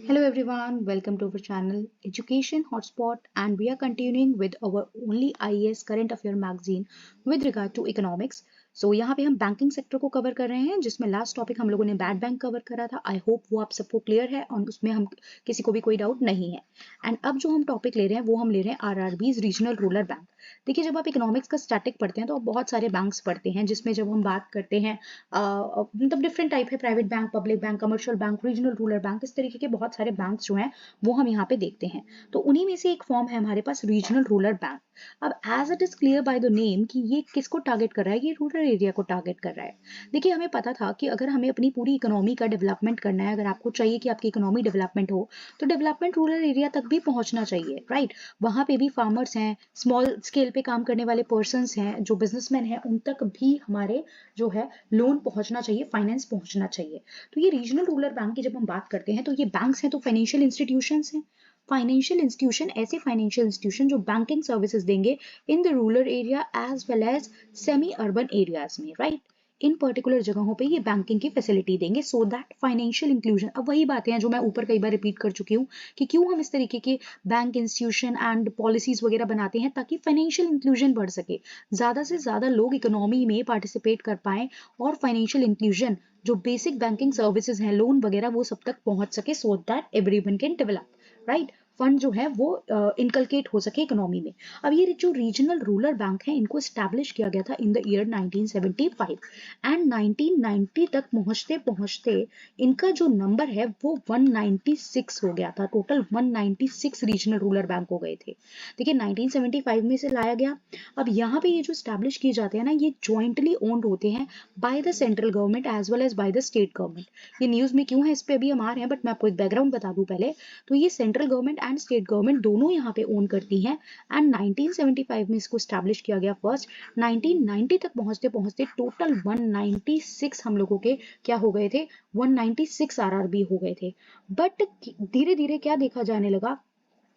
Hello everyone, welcome to our channel Education Hotspot, and we are continuing with our only IAS current affair magazine with regard to economics. So यहाँ पे हम banking sector को cover कर रहे हैं, जिसमें last topic हम लोगों ने बैड बैंक कवर करा था। आई होप वो आप सबको क्लियर है और उसमें हम किसी को भी कोई डाउट नहीं है। एंड अब जो हम टॉपिक ले रहे हैं वो हम ले रहे हैं आरआरबीज रीजनल रूरल बैंक। देखिए, जब आप इकोनॉमिक्स का स्टैटिक पढ़ते हैं तो आप बहुत सारे बैंक्स पढ़ते हैं, जिसमें जब हम बात करते हैं मतलब डिफरेंट टाइप है, private bank, public bank, commercial bank, regional rural bank, इस तरीके के बहुत सारे बैंक्स जो हैं वो हम यहाँ पे देखते हैं। तो उन्हीं में से एक फॉर्म है हमारे पास रीजनल रूरल बैंक। अब as it is clear by the name कि ये किसको टारगेट कर रहा है, ये रूरल एरिया को टारगेट कर रहा है। देखिए, हमें पता था कि अगर हमें अपनी पूरी इकोनॉमी का डेवलपमेंट करना है, अगर आपको चाहिए कि आपकी इकोनॉमी डेवलपमेंट हो, तो डेवलपमेंट रूरल एरिया तक भी पहुंचना चाहिए, राइट। वहां पे भी फार्मर्स हैं, स्मॉल स्केल पे काम करने वाले पर्संस हैं, जो बिजनेसमैन हैं, उन तक भी हमारे जो है लोन पहुंचना चाहिए, फाइनेंस पहुंचना चाहिए। तो ये रीजनल रूरल बैंक की जब हम बात करते हैं तो ये बैंक्स हैं, तो फाइनेंशियल इंस्टीट्यूशंस हैं। फाइनेंशियल इंस्टीट्यूशन, ऐसे फाइनेंशियल इंस्टीट्यूशन जो बैंकिंग सर्विसेज देंगे in the rural area as well as semi urban areas में, राइट। इन पर्टिकुलर जगहों पे ये बैंकिंग की फैसिलिटी देंगे, सो दैट फाइनेंशियल इंक्लूजन। अब वही बातें हैं जो मैं ऊपर कई बार रिपीट कर चुकी हूँ कि क्यों हम इस तरीके के बैंक इंस्टीट्यूशन एंड पॉलिसीज वगैरह बनाते हैं, ताकि फाइनेंशियल इंक्लूजन बढ़ सके, ज्यादा से ज्यादा लोग इकोनॉमी में पार्टिसिपेट कर पाए और फाइनेंशियल इंक्लूजन जो बेसिक बैंकिंग सर्विसेज हैं, लोन वगैरह, वो सब तक पहुंच सके, so that everyone can develop, right. Fund जो है वो इनकलकेट हो सके इकोनॉमी में। अब ये जो रीजनल रूरल बैंक है, इनको स्टैब्लिश किया गया था इन द ईयर 1975 एंड 1990 तक पहुंचते पहुंचते इनका जो नंबर है वो 196 हो गया था। टोटल 196 रीजनल रूरल बैंक हो गए थे। देखिए, 1975 में से लाया गया। अब यहाँ पे ये जो स्टैब्लिश किए जाते हैं ना, ये ज्वाइंटली ओन्ड होते हैं by the central government as well as by the state government. ये न्यूज में क्यों है, इस पे अभी हम आ रहे हैं, बट मैं आपको एक बैकग्राउंड बता दूं पहले। तो ये central government and state government दोनों यहाँ पे ओन करती हैं। एंड 1975 में इसको स्टैब्लिश किया गया फर्स्ट। 1990 तक पहुंचते पहुंचते टोटल 196 हम लोगों के क्या हो गए थे, 196 आरआरबी हो गए थे। बट धीरे धीरे क्या देखा जाने लगा,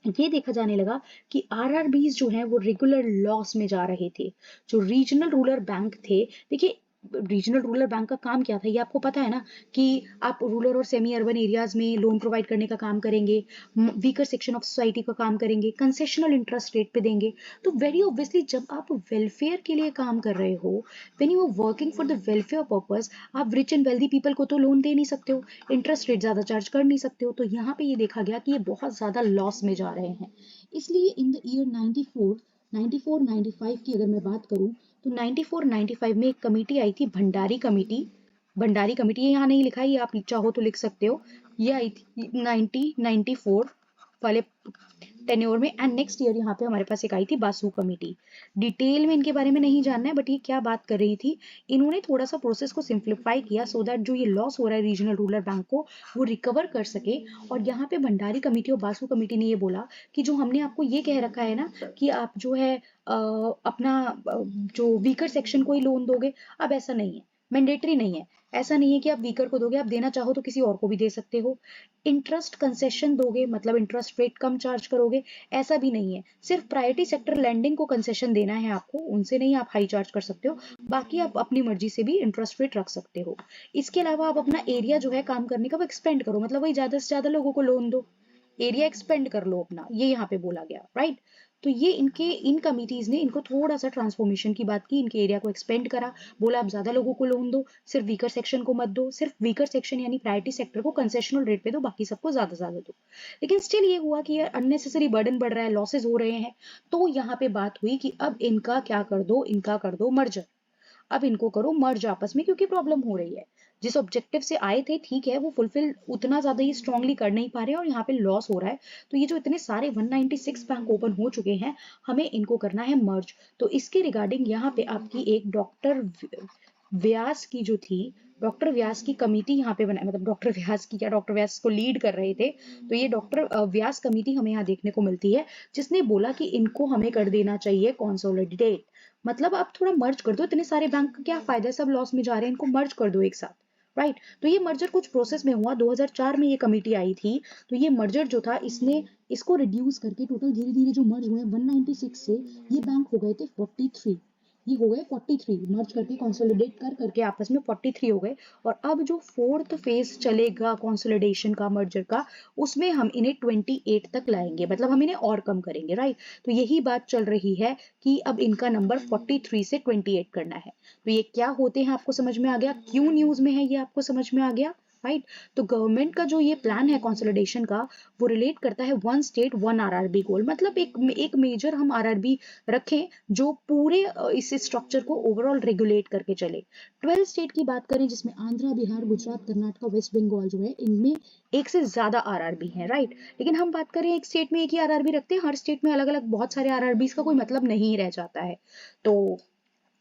ये देखा जाने लगा कि आरआरबीज जो हैं वो रेगुलर लॉस में जा रहे थे। जो रीजनल रूरल बैंक थे, देखिए, रीजनल रूरल बैंक का काम क्या था, ये आपको पता है ना, कि आप रूरल और सेमी अर्बन एरियाज में लोन प्रोवाइड करने का काम करेंगे, वीकर सेक्शन ऑफ सोसाइटी का काम करेंगे, कंसेशनल इंटरेस्ट रेट पे देंगे। तो वेरी ऑब्वियसली जब आप वेलफेयर के लिए काम कर रहे हो, when you are working for the welfare purpose, आप रिच एंड वेल्दी पीपल को तो लोन दे नहीं सकते हो, इंटरेस्ट रेट ज्यादा चार्ज कर नहीं सकते हो। तो यहाँ पे ये देखा गया कि ये बहुत ज्यादा लॉस में जा रहे हैं। इसलिए इन द ईयर 94 की अगर मैं बात करूं, तो 94-95 में एक कमेटी आई थी, भंडारी कमेटी। भंडारी कमेटी, ये यहाँ नहीं लिखा है, ये आप चाहो तो लिख सकते हो। ये आई थी 1994 वाले टेन्योर में। एंड नेक्स्ट ईयर यहाँ पे हमारे पास एक आई थी बासु कमेटी। डिटेल में इनके बारे में नहीं जानना है, बट ये क्या बात कर रही थी, इन्होंने थोड़ा सा प्रोसेस को सिंप्लीफाई किया सो दैट जो ये लॉस हो रहा है रीजनल रूरल बैंक को, वो रिकवर कर सके। और यहाँ पे भंडारी कमेटी और बासु कमेटी ने ये बोला कि जो हमने आपको ये कह रखा है ना कि आप जो है अपना जो वीकर सेक्शन को ही लोन दोगे, अब ऐसा नहीं है, मैंडेटरी नहीं है। ऐसा नहीं है कि आप वीकर को दोगे, आप देना चाहो तो किसी और को भी दे सकते हो। इंटरेस्ट कंसेशन दोगे, मतलब इंटरेस्ट रेट कम चार्ज करोगे, ऐसा भी नहीं है। सिर्फ प्रायोरिटी सेक्टर लैंडिंग को कंसेशन देना है आपको, उनसे नहीं आप हाई चार्ज कर सकते हो। बाकी आप अपनी मर्जी से भी इंटरेस्ट रेट रख सकते हो। इसके अलावा आप अपना एरिया जो है काम करने का वो एक्सपेंड करो, मतलब वही ज्यादा से ज्यादा लोगों को लोन दो, एरिया एक्सपेंड कर लो अपना, ये यहाँ पे बोला गया, राइट। तो ये इनके इन कमिटीज ने इनको थोड़ा सा ट्रांसफॉर्मेशन की बात की, इनके एरिया को एक्सपेंड करा, बोला आप ज्यादा लोगों को लोन दो, सिर्फ वीकर सेक्शन को मत दो, सिर्फ वीकर सेक्शन यानी प्रायोरिटी सेक्टर को कंसेशनल रेट पे दो, बाकी सबको ज्यादा दो। लेकिन स्टिल ये हुआ कि यार अननेसेसरी बर्डन बढ़ रहा है, लॉसेज हो रहे हैं। तो यहाँ पे बात हुई कि अब इनका क्या कर दो, इनका कर दो मर्जर। अब इनको करो मर्ज आपस में, क्योंकि प्रॉब्लम हो रही है। जिस ऑब्जेक्टिव से आए थे, ठीक है, वो फुलफिल उतना ज्यादा ही स्ट्रांगली कर नहीं पा रहे और यहाँ पे लॉस हो रहा है। तो ये जो इतने सारे 196 बैंक ओपन हो चुके हैं, हमें इनको करना है मर्ज। तो इसके रिगार्डिंग यहाँ पे आपकी एक डॉक्टर व्यास की जो थी, डॉक्टर व्यास की कमेटी यहाँ पे बनाई, मतलब डॉक्टर व्यास की क्या, डॉक्टर व्यास को लीड कर रहे थे। तो ये डॉक्टर व्यास कमेटी हमें यहाँ देखने को मिलती है, जिसने बोला कि इनको हमें कर देना चाहिए कंसोलिडेट। मतलब आप थोड़ा मर्ज कर दो, इतने सारे बैंक का क्या फायदा है, सब लॉस में जा रहे हैं, इनको मर्ज कर दो एक साथ, राइट। तो ये मर्जर कुछ प्रोसेस में हुआ, 2004 में ये कमेटी आई थी। तो ये मर्जर जो था, इसने इसको रिड्यूस करके टोटल धीरे धीरे जो मर्ज हुए 196 से ये बैंक हो गए थे 43। ये हो गए 43, मर्ज करके कंसोलिडेट कर करके आपस में 43 हो गए। और अब जो फोर्थ फेज चलेगा कंसोलिडेशन का, मर्जर का, उसमें हम इन्हें 28 तक लाएंगे, मतलब हम इन्हें और कम करेंगे, राइट। तो यही बात चल रही है कि अब इनका नंबर 43 से 28 करना है। तो ये क्या होते हैं आपको समझ में आ गया, क्यों न्यूज में है ये आपको समझ में आ गया, राइट। तो गवर्नमेंट का जो ये प्लान है कंसोलिडेशन का, वो रिलेट करता है वन स्टेट वन आरआरबी गोल, मतलब एक मेजर हम आरआरबी रखें जो पूरे इस स्ट्रक्चर को ओवरऑल रेगुलेट करके चले। 12 स्टेट की बात करें जिसमें आंध्र, बिहार, गुजरात, कर्नाटक, वेस्ट बंगाल जो है, इनमें एक से ज्यादा आरआरबी है, राइट। लेकिन हम बात करें एक स्टेट में एक ही आरआरबी रखते हैं, हर स्टेट में अलग अलग बहुत सारे आरआरबी का कोई मतलब नहीं रह जाता है। तो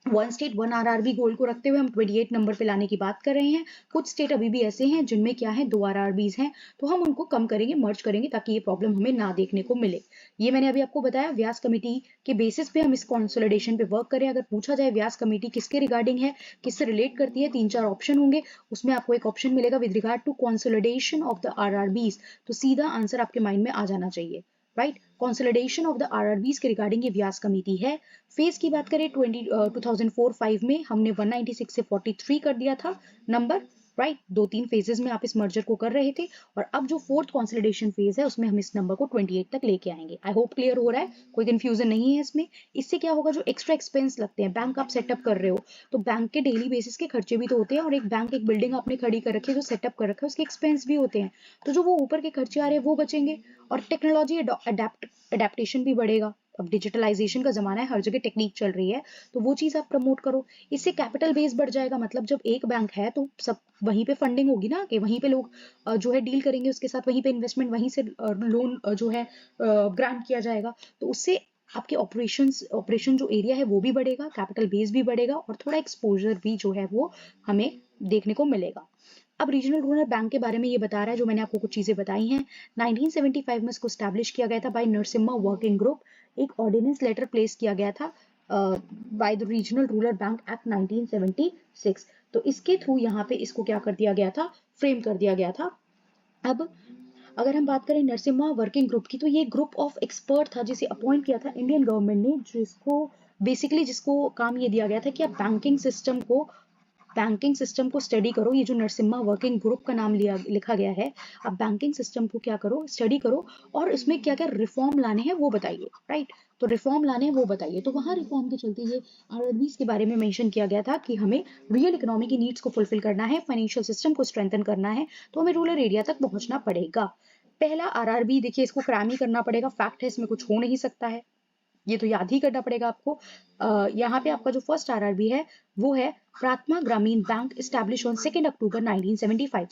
वन स्टेट वन आरआरबी गोल को रखते हुए हम 28 नंबर पे लाने की बात कर रहे हैं। कुछ स्टेट अभी भी ऐसे हैं जिनमें क्या है, 2 आरआरबीज हैं, तो हम उनको कम करेंगे, मर्ज करेंगे, ताकि ये प्रॉब्लम हमें ना देखने को मिले। ये मैंने अभी आपको बताया, व्यास कमेटी के बेसिस पे हम इस कंसोलिडेशन पे वर्क करें। अगर पूछा जाए व्यास कमेटी किसके रिगार्डिंग है, किससे रिलेट करती है, 3-4 ऑप्शन होंगे, उसमें आपको एक ऑप्शन मिलेगा with regard to consolidation of the RRBs. तो सीधा आंसर आपके माइंड में आ जाना चाहिए, right. Consolidation of the RRBs के रिगार्डिंग ये व्यास कमेटी है। फेज की बात करें 2004-5 में हमने 196 से 43 कर दिया था नंबर, राइट। 2-3 फेजेस में आप इस मर्जर को कर रहे थे, और अब जो फोर्थ कंसोलिडेशन फेज है उसमें हम इस नंबर को 28 तक लेके आएंगे। आई होप क्लियर हो रहा है, कोई कंफ्यूजन नहीं है इसमें। इससे क्या होगा, जो एक्स्ट्रा एक्सपेंस लगते हैं, बैंक आप सेटअप कर रहे हो तो बैंक के डेली बेसिस के खर्चे भी तो होते हैं, और एक बैंक, एक बिल्डिंग आपने खड़ी कर रखी है, जो सेटअप कर रखा है, उसके एक्सपेंस भी होते हैं। तो जो वो ऊपर के खर्चे आ रहे हैं वो बचेंगे, और टेक्नोलॉजी अडेप्टेशन भी बढ़ेगा। अब डिजिटलाइजेशन का जमाना है, हर जगह टेक्निक चल रही है, तो वो चीज आप प्रमोट करो। इससे कैपिटल बेस बढ़ जाएगा, मतलब जब एक बैंक है तो सब वहीं पे फंडिंग होगी ना, कि वहीं पे लोग जो है डील करेंगे उसके साथ, वहीं पे इन्वेस्टमेंट, वहीं से लोन जो है ग्रांट किया जाएगा। तो उससे आपके ऑपरेशन जो एरिया है वो भी बढ़ेगा, कैपिटल बेस भी बढ़ेगा, और थोड़ा एक्सपोजर भी जो है वो हमें देखने को मिलेगा। अब रीजनल रूरल बैंक के बारे में ये बता रहा है, जो मैंने आपको कुछ चीजें बताई हैं। 1975 में इसको स्टैब्लिश किया गया था बाय नरसिम्हा वर्किंग ग्रुप। एक ऑर्डिनेंस लेटर प्लेस किया गया था by the regional rural bank act 1976। तो इसके थ्रू यहाँ पे इसको क्या कर दिया गया था, फ्रेम कर दिया गया था। अब अगर हम बात करें नरसिम्हा वर्किंग ग्रुप की, तो ये ग्रुप ऑफ एक्सपर्ट था जिसे अपॉइंट किया था इंडियन गवर्नमेंट ने, जिसको काम ये दिया गया था कि आप बैंकिंग सिस्टम को स्टडी करो। ये जो नरसिम्हा वर्किंग ग्रुप का नाम लिखा गया है, आप बैंकिंग सिस्टम को क्या करो, स्टडी करो, और इसमें क्या क्या रिफॉर्म लाने हैं वो बताइए, राइट। तो रिफॉर्म लाने हैं वो बताइए। तो वहां रिफॉर्म के चलते ये आरआरबीज के बारे में मेंशन किया गया था कि हमें रियल इकोनॉमी की नीड्स को फुलफिल करना है, फाइनेंशियल सिस्टम को स्ट्रेंथन करना है, तो हमें रूरल एरिया तक पहुंचना पड़ेगा। पहला आरआरबी देखिए, इसको क्रैम ही करना पड़ेगा, फैक्ट है, इसमें कुछ हो नहीं सकता है, ये तो याद ही करना पड़ेगा आपको। यहाँ पे आपका जो फर्स्ट आरआरबी है वो है प्राथमा ग्रामीण बैंक, स्टैब्लिश ऑन 2 अक्टूबर 1975।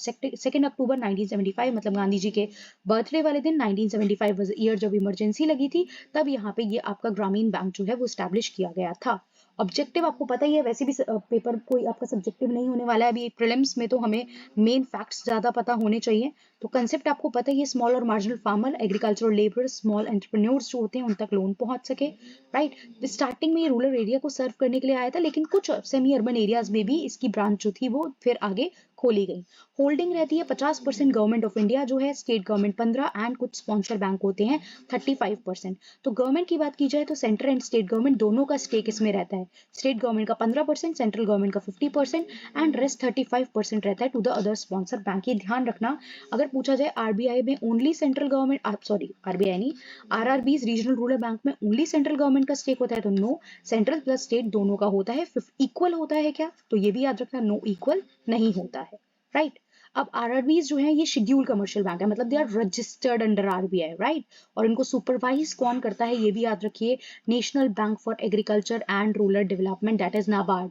2 अक्टूबर 1975 मतलब गांधी जी के बर्थडे वाले दिन, 1975 वाज ईयर जब इमरजेंसी लगी थी, तब यहाँ पे ये आपका ग्रामीण बैंक जो है वो स्टैब्लिश किया गया था। ऑब्जेक्टिव आपको पता ही है, वैसे भी पेपर कोई आपका सब्जेक्टिव नहीं होने वाला है अभी प्रीलिम्स में, तो हमें मेन फैक्ट्स ज्यादा पता होने चाहिए। तो कंसेप्ट आपको पता ही है, स्मॉल और marginal farmer, agricultural labour, small entrepreneurs जो होते हैं उन तक लोन पहुंच सके, राइट। स्टार्टिंग में ये रूरल एरिया को सर्व करने के लिए आया था, लेकिन कुछ सेमी अर्बन एरियाज में भी इसकी ब्रांच जो थी वो फिर आगे खोली गई। होल्डिंग रहती है 50% गवर्नमेंट ऑफ इंडिया जो है, स्टेट गवर्नमेंट 15, एंड कुछ स्पॉन्सर बैंक होते हैं 35%। तो गवर्नमेंट की बात की जाए तो सेंट्रल एंड स्टेट गवर्नमेंट दोनों का स्टेक इसमें रहता है। स्टेट गवर्नमेंट का 15%, सेंट्रल गवर्नमेंट का 50%, एंड रेस्ट 35% रहता है to the other sponsor bank. ये ध्यान रखना, अगर पूछा जाए आरबीआई में only central government, sorry RBI नहीं, आरआरबीज रीजनल रूरल बैंक में ओनली सेंट्रल गवर्नमेंट का स्टेक होता है, तो नो, सेंट्रल प्लस स्टेट दोनों का होता है। इक्वल होता है क्या, तो ये भी याद रखना, नो इक्वल नहीं होता है, राइट। अब आरआरबीज जो है ये शेड्यूल कमर्शियल बैंक है, मतलब they are registered under RBI, right. और इनको सुपरवाइज कौन करता है ये भी याद रखिए, national bank for agriculture and rural development, that is NABARD.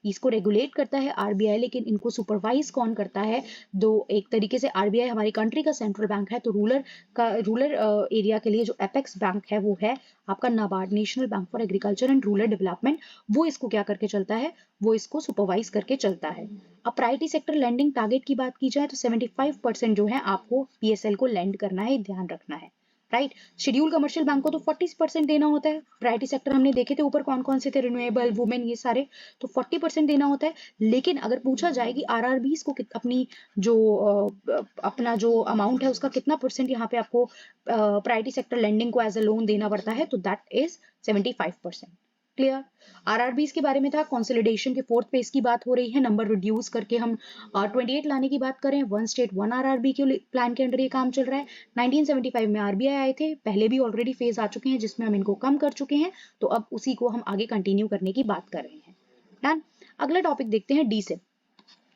इसको रेगुलेट करता है आरबीआई, लेकिन इनको सुपरवाइज कौन करता है, दो एक तरीके से आरबीआई हमारी कंट्री का सेंट्रल बैंक है, तो रूरल एरिया के लिए जो एपेक्स बैंक है वो है आपका NABARD, national bank for agriculture and rural development. वो इसको क्या करके चलता है, वो इसको सुपरवाइज करके चलता है। अब प्रायोरिटी सेक्टर लैंडिंग टारगेट की बात की जाए तो 75% जो है आपको पीएसएल को लैंड करना है, ध्यान रखना है, राइट। शेड्यूल कमर्शियल बैंक को तो 40% देना होता है। प्रायोरिटी सेक्टर हमने देखे थे ऊपर कौन कौन से थे, रिन्यूएबल, वुमेन, ये सारे, तो 40% देना होता है। लेकिन अगर पूछा जाए कि आरआरबीज को अपनी जो अपना जो अमाउंट है उसका कितना परसेंट यहाँ पे आपको प्रायोरिटी सेक्टर लेंडिंग को एज अ लोन देना पड़ता है, तो दैट इज 75%, क्लियर। आरआरबीज के बारे में था, कंसोलिडेशन के फोर्थ फेज की बात हो रही है, नंबर रिड्यूस करके हम 28 लाने की बात करें, वन स्टेट वन आरआरबी के प्लान के अंडर ये काम चल रहा है। 1975 में आरबीआई आए थे, पहले भी ऑलरेडी फेज आ चुके हैं जिसमें हम इनको कम कर चुके हैं, तो अब उसी को हम आगे कंटिन्यू करने की बात कर रहे हैं। डन। अगला टॉपिक देखते हैं डीसिप।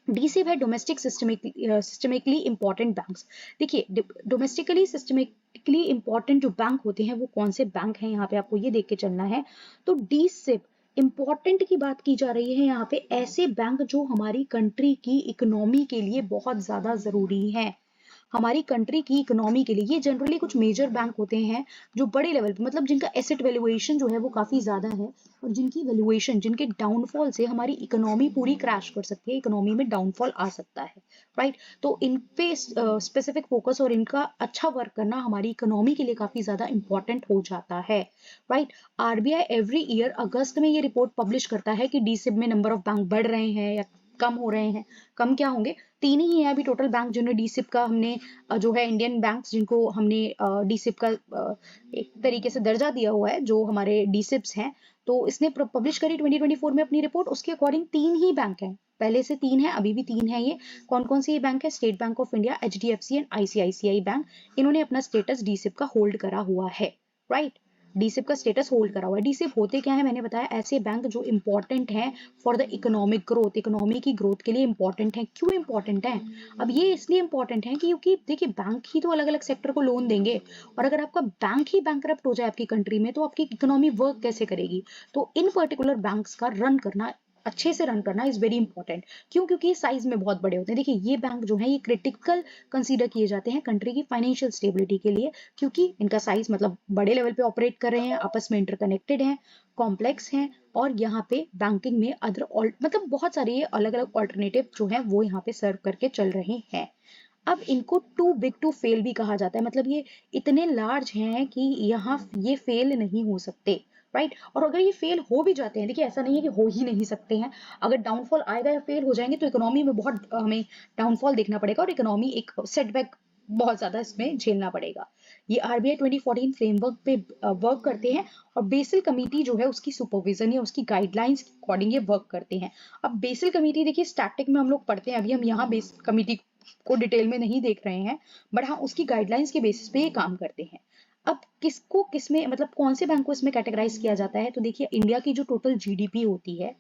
डीसिप है डोमेस्टिक सिस्टमिकली इंपॉर्टेंट बैंक्स। देखिए डोमेस्टिकली सिस्टमिकली इंपॉर्टेंट जो बैंक होते हैं वो कौन से बैंक हैं, यहाँ पे आपको ये देख के चलना है। तो डीसिप इंपॉर्टेंट की बात की जा रही है यहाँ पे, ऐसे बैंक जो हमारी कंट्री की इकोनॉमी के लिए बहुत ज्यादा जरूरी है, हमारी कंट्री की इकोनॉमी के लिए। ये जनरली कुछ मेजर बैंक होते हैं जो बड़े लेवल पे, मतलब जिनका एसेट वैल्यूएशन जो है वो काफी ज्यादा है, और जिनकी वैल्यूएशन, जिनके डाउनफॉल से हमारी इकोनॉमी पूरी क्रैश कर सकती है, इकोनॉमी में डाउनफॉल आ सकता है, राइट। तो इन पे स्पेसिफिक फोकस और इनका अच्छा वर्क करना हमारी इकोनॉमी के लिए काफी ज्यादा इंपॉर्टेंट हो जाता है, राइट। आरबीआई एवरी ईयर अगस्त में ये रिपोर्ट पब्लिश करता है कि डीसिब में नंबर ऑफ बैंक बढ़ रहे हैं या कम हो रहे हैं। कम क्या होंगे, 3 ही है अभी टोटल बैंक जिन्होंने डीसिप का हमने जो है इंडियन बैंक्स जिनको हमने डीसिप का एक तरीके से दर्जा दिया हुआ है, जो हमारे डीसिप्स हैं, तो इसने पब्लिश करी 2024 में अपनी रिपोर्ट। उसके अकॉर्डिंग 3 ही बैंक हैं, पहले से 3 है, अभी भी 3 है। ये कौन कौन से ये बैंक है, state bank of India, HDFC and ICICI bank, इन्होंने अपना स्टेटस डीसिप का होल्ड करा हुआ है, राइट। डीसिप का स्टेटस होल्ड करा हुआ है। डीसिप होते क्या है, मैंने बताया, ऐसे बैंक जो इंपॉर्टेंट हैं for the economic growth, economy की ग्रोथ के लिए इंपॉर्टेंट है। क्यों इंपॉर्टेंट है, अब ये इसलिए इंपॉर्टेंट है क्योंकि देखिए बैंक ही तो अलग अलग सेक्टर को लोन देंगे, और अगर आपका बैंक ही बैंकरप्ट हो जाए आपकी कंट्री में, तो आपकी इकोनॉमी वर्क कैसे करेगी। तो इन पर्टिकुलर बैंक्स का रन करना, अच्छे से रन करना इज वेरी इंपॉर्टेंट। क्यों, क्योंकि साइज में बहुत बड़े होते हैं। देखिए ये बैंक जो है ये क्रिटिकल कंसीडर किए जाते हैं कंट्री की फाइनेंशियल स्टेबिलिटी के लिए, क्योंकि इनका साइज मतलब बड़े लेवल पे ऑपरेट कर रहे हैं, आपस में इंटरकनेक्टेड हैं, कॉम्प्लेक्स हैं, और यहाँ पे बैंकिंग में अदर मतलब बहुत सारे ये अलग अलग ऑल्टरनेटिव जो है वो यहाँ पे सर्व करके चल रहे हैं। अब इनको टू बिग टू फेल भी कहा जाता है, मतलब ये इतने लार्ज हैं कि यहाँ ये फेल नहीं हो सकते, राइट। और अगर ये फेल हो भी जाते हैं, देखिए ऐसा नहीं है कि हो ही नहीं सकते हैं, अगर डाउनफॉल आएगा या फेल हो जाएंगे तो इकोनॉमी में बहुत हमें डाउनफॉल देखना पड़ेगा, और इकोनॉमी एक सेटबैक बहुत ज्यादा इसमें झेलना पड़ेगा। ये आरबीआई 2014 फ्रेमवर्क पे वर्क करते हैं, और बेसिल कमेटी जो है उसकी सुपरविजन या उसकी गाइडलाइंस के अकॉर्डिंग ये वर्क करते हैं। अब बेसिल कमेटी देखिए स्टैटिक में हम लोग पढ़ते हैं, अभी हम यहाँ बेसिल कमेटी को डिटेल में नहीं देख रहे हैं, बट हाँ उसकी गाइडलाइंस के बेसिस पे ये काम करते हैं। अब किसको किसमें, मतलब कौन से बैंक को इसमें कैटेगराइज किया जाता है, तो देखिए इंडिया की जो टोटल जीडीपी होती है,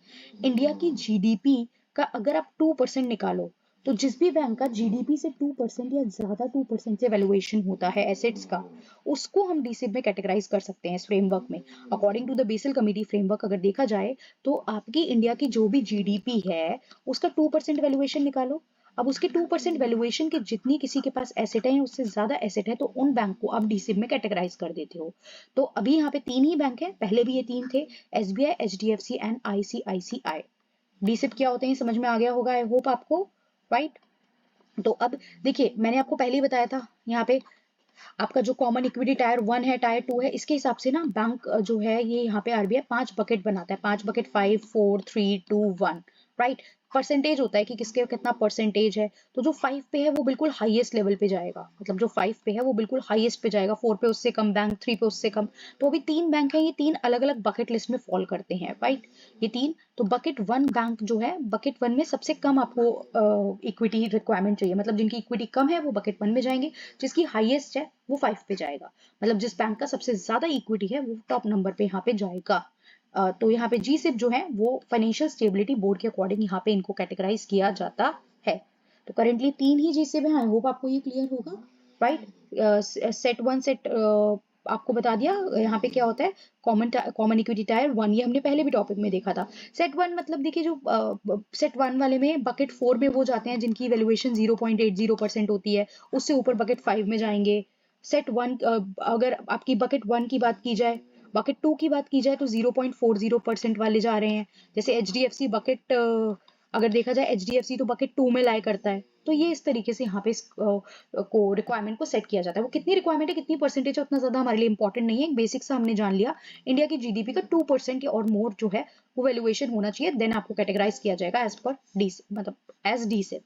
इंडिया की जीडीपी का अगर आप 2% निकालो, तो जिस भी बैंक का जीडीपी से 2% या ज्यादा 2% से वैल्यूएशन होता है एसेट्स का, उसको हम डीसिब में कैटेगराइज कर सकते हैं इस फ्रेमवर्क में। According to the Basel committee framework अगर देखा जाए, तो आपकी इंडिया की जो भी जीडीपी है उसका 2% वैल्यूएशन निकालो, अब उसके 2% वैल्यूएशन के जितनी किसी के पास एसेट है, उससे ज्यादा एसेट है, तो उन बैंक को आप डीसिब में कैटेगराइज कर देते हो। तो अभी यहाँ पे 3 ही बैंक हैं, पहले भी ये 3 थे, एसबीआई, एचडीएफसी एंड आईसीआईसीआई। डीसिब क्या होते हैं समझ में आ गया होगा, आई होप आपको, राइट। तो अब देखिए मैंने आपको पहले ही बताया था, यहाँ पे आपका जो कॉमन इक्विटी टायर 1 है, टायर 2 है, इसके हिसाब से ना बैंक जो है ये यहाँ पे आरबीआई 5 बकेट बनाता है, 5 बकेट 5 4 3 2 1, राइट। परसेंटेज होता है कि किसके कितना परसेंटेज है, तो जो 5 पे है वो बिल्कुल हाईएस्ट लेवल पे जाएगा, मतलब जो 5 पे है वो बिल्कुल हाईएस्ट पे जाएगा, 4 पे उससे कम बैंक, 3 पे उससे कम। तो अभी 3 बैंक है, ये 3 अलग अलग बकेट लिस्ट में फॉल करते हैं, राइट। ये 3, तो बकेट 1 बैंक जो है, बकेट 1 में सबसे कम आपको इक्विटी रिक्वायरमेंट चाहिए, मतलब जिनकी इक्विटी कम है वो बकेट 1 में जाएंगे, जिसकी हाईएस्ट है वो 5 पे जाएगा, मतलब जिस बैंक का सबसे ज्यादा इक्विटी है वो टॉप नंबर पे यहाँ पे जाएगा। तो यहाँ पे जीसिप जो है वो फाइनेंशियल स्टेबिलिटी बोर्ड के अकॉर्डिंग यहाँ पे इनको कैटेगराइज किया जाता है। तो करेंटली 3 ही जीसिप है, आई होप आपको ये क्लियर होगा, राइट। सेट 1 सेट आपको बता दिया यहाँ पे क्या होता है, कॉमन इक्विटी टायर 1, ये हमने पहले भी टॉपिक में देखा था। सेट 1 मतलब देखिए जो सेट 1 वाले में बकेट 4 में वो जाते हैं जिनकी वैल्यूएशन 0.80% होती है, उससे ऊपर बकेट 5 में जाएंगे। सेट 1 अगर आपकी बकेट 1 की बात की जाए, बकेट 2 की बात की जाए तो 0.40% वाले जा रहे हैं। जैसे एचडीएफसी बकेट अगर देखा जाए, एचडीएफसी तो बकेट 2 में लाई करता है। तो ये इस तरीके से यहाँ पे को रिक्वायरमेंट को सेट किया जाता है। वो कितनी रिक्वायरमेंट है, कितनी परसेंटेज है, उतना ज्यादा हमारे लिए इंपॉर्टेंट नहीं है, एक बेसिक सा हमने जान लिया, इंडिया की जीडीपी का 2% या और मोर जो है वो वैल्यूएशन होना चाहिए, देन आपको कैटेगराइज किया जाएगा एज पर डी, मतलब एज डी से,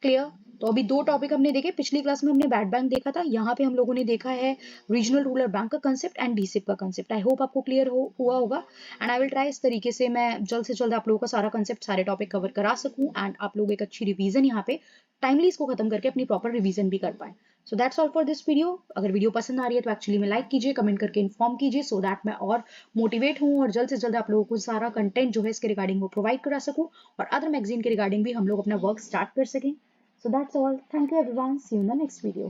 क्लियर? तो अभी 2 टॉपिक हमने देखे। पिछली क्लास में हमने बैड बैंक देखा था, यहाँ पे हम लोगों ने देखा है रीजनल रूरल बैंक का कंसेप्ट एंड डीसिप का कंसेप्ट। आई होप आपको क्लियर हुआ होगा एंड आई विल ट्राई इस तरीके से मैं जल्द से जल्द आप लोगों का सारा कंसेप्ट, सारे टॉपिक कवर करा सकूं एंड आप लोग एक अच्छी रिवीजन यहाँ पे टाइमली इसको खत्म करके अपनी प्रॉपर रिवीजन भी कर पाए। So that's all for this video. अगर वीडियो पसंद आ रही है तो एक्चुअली में लाइक कीजिए, कमेंट करके इन्फॉर्म कीजिए सो दैट मैं और मोटिवेट हूँ और जल्द से जल्द आप लोगों को सारा कंटेंट जो है इसके रिगार्डिंग वो प्रोवाइड करा सकूँ और अदर मैगजीन के रिगार्डिंग भी हम लोग अपना वर्क स्टार्ट कर सकें। So that's all. Thank you everyone. See you in the next video.